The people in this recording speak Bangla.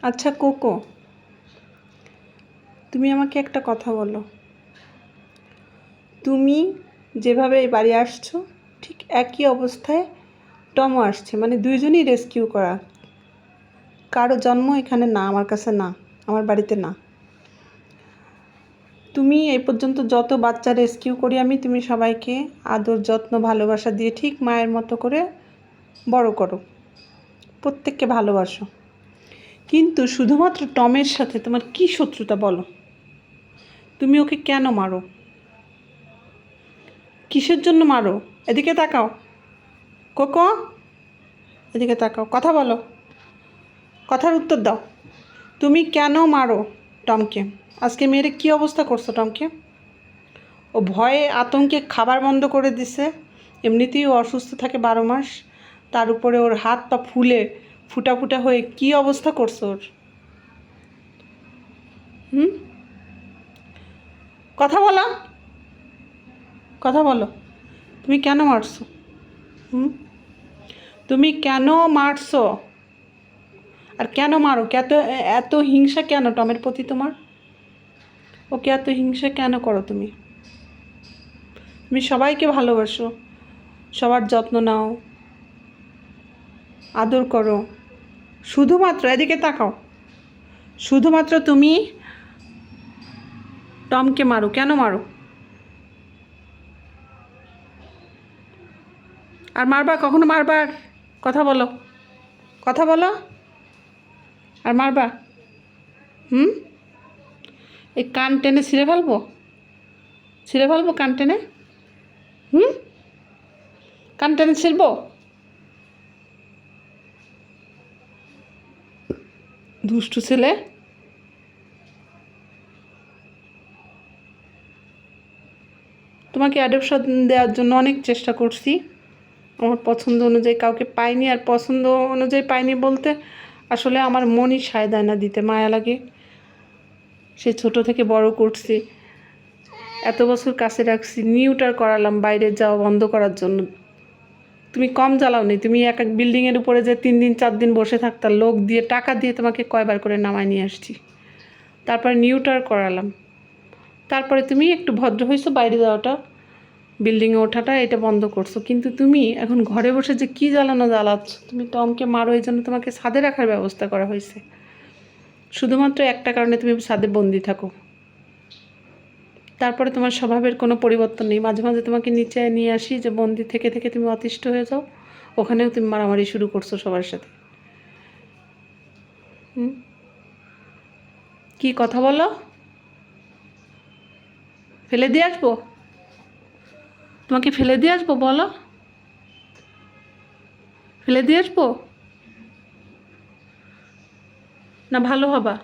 আচ্ছা কোকো, তুমি আমাকে একটা কথা বলো। তুমি যেভাবে এই বাড়ি আসছো ঠিক একই অবস্থায় টমও আসছে, মানে দুইজনই রেস্কিউ করা। কারো জন্ম এখানে না, আমার কাছে না, আমার বাড়িতে না। তুমি এই পর্যন্ত যত বাচ্চা রেস্কিউ করি আমি, তুমি সবাইকে আদর যত্ন ভালোবাসা দিয়ে ঠিক মায়ের মতো করে বড় করো, প্রত্যেককে ভালোবাসো। কিন্তু শুধুমাত্র টমের সাথে তোমার কি শত্রুতা বলো? তুমি ওকে কেন মারো? কিসের জন্য মারো? এদিকে তাকাও কোকো, এদিকে তাকাও, কথা বলো, কথার উত্তর দাও। তুমি কেন মারো টমকে? আজকে মেয়ের কী অবস্থা করছো টমকে? ও ভয়ে আতঙ্কে খাবার বন্ধ করে দিছে। এমনিতেই ও অসুস্থ থাকে 12 মাস, তার উপরে ওর হাত পা ফুলে ফুটা ফুটা হয়ে কী অবস্থা করছো ওর? কথা বলো, কথা বলো। তুমি কেন মারছো? তুমি কেন মারছো? আর কেন মারো? এত হিংসা কেন টমের প্রতি তোমার? ওকে এত হিংসা কেন করো তুমি? তুমি সবাইকে ভালোবাসো, সবার যত্ন নাও, আদর করো, শুধুমাত্র এদিকে তাকাও, শুধুমাত্র তুমি টমকে মারো। কেন মারো? আর মারবা? কখনো মারবার? কথা বলো, কথা বলো। আর মারবা? এই কান টেনে ছিঁড়ে ফেলবো, ছিঁড়ে ফেলবো কান টেনে। কান টেনে ছিঁড়বো? দুষ্টু ছেলে। তোমাকে অ্যাডপশন দেওয়ার জন্য অনেক চেষ্টা করছি, আমার পছন্দ অনুযায়ী কাউকে পাইনি। আর পছন্দ অনুযায়ী পাইনি বলতে আসলে আমার মনই সায় দেয় না দিতে, মায়া লাগে। সে ছোট থেকে বড় করছি, এত বছর কাছে রাখছি, নিউটার করালাম বাইরে যাওয়া বন্ধ করার জন্য। তুমি কম জ্বালাও নি। তুমি এক এক বিল্ডিংয়ের উপরে যে 3 দিন 4 দিন বসে থাকতাম, লোক দিয়ে টাকা দিয়ে তোমাকে কয়বার করে নামায় নিয়ে আসছি। তারপরে নিউটার করালাম, তারপরে তুমি একটু ভদ্র হয়েছো, বাইরে যাওয়াটা বিল্ডিংয়ে ওঠাটা এটা বন্ধ করছো। কিন্তু তুমি এখন ঘরে বসে যে কী জ্বালাচ্ছ। তুমি টমকে মারো, এই জন্য তোমাকে ছাদে রাখার ব্যবস্থা করা হয়েছে। শুধুমাত্র একটা কারণে তুমি ছাদে বন্দি থাকো, তারপরে তোমার স্বভাবের কোনো পরিবর্তন নেই। মাঝে মাঝে তোমাকে নিচে নিয়ে আসি যে বন্দি থেকে থেকে তুমি অতিষ্ঠ হয়ে যাও, ওখানেও তুমি মারামারি শুরু করছো সবার সাথে। কি কথা বলো? ফেলে দিয়ে আসবো? তোমাকে ফেলে দিয়ে আসবো? বলো, ফেলে দিয়ে আসবো না ভালো হবা?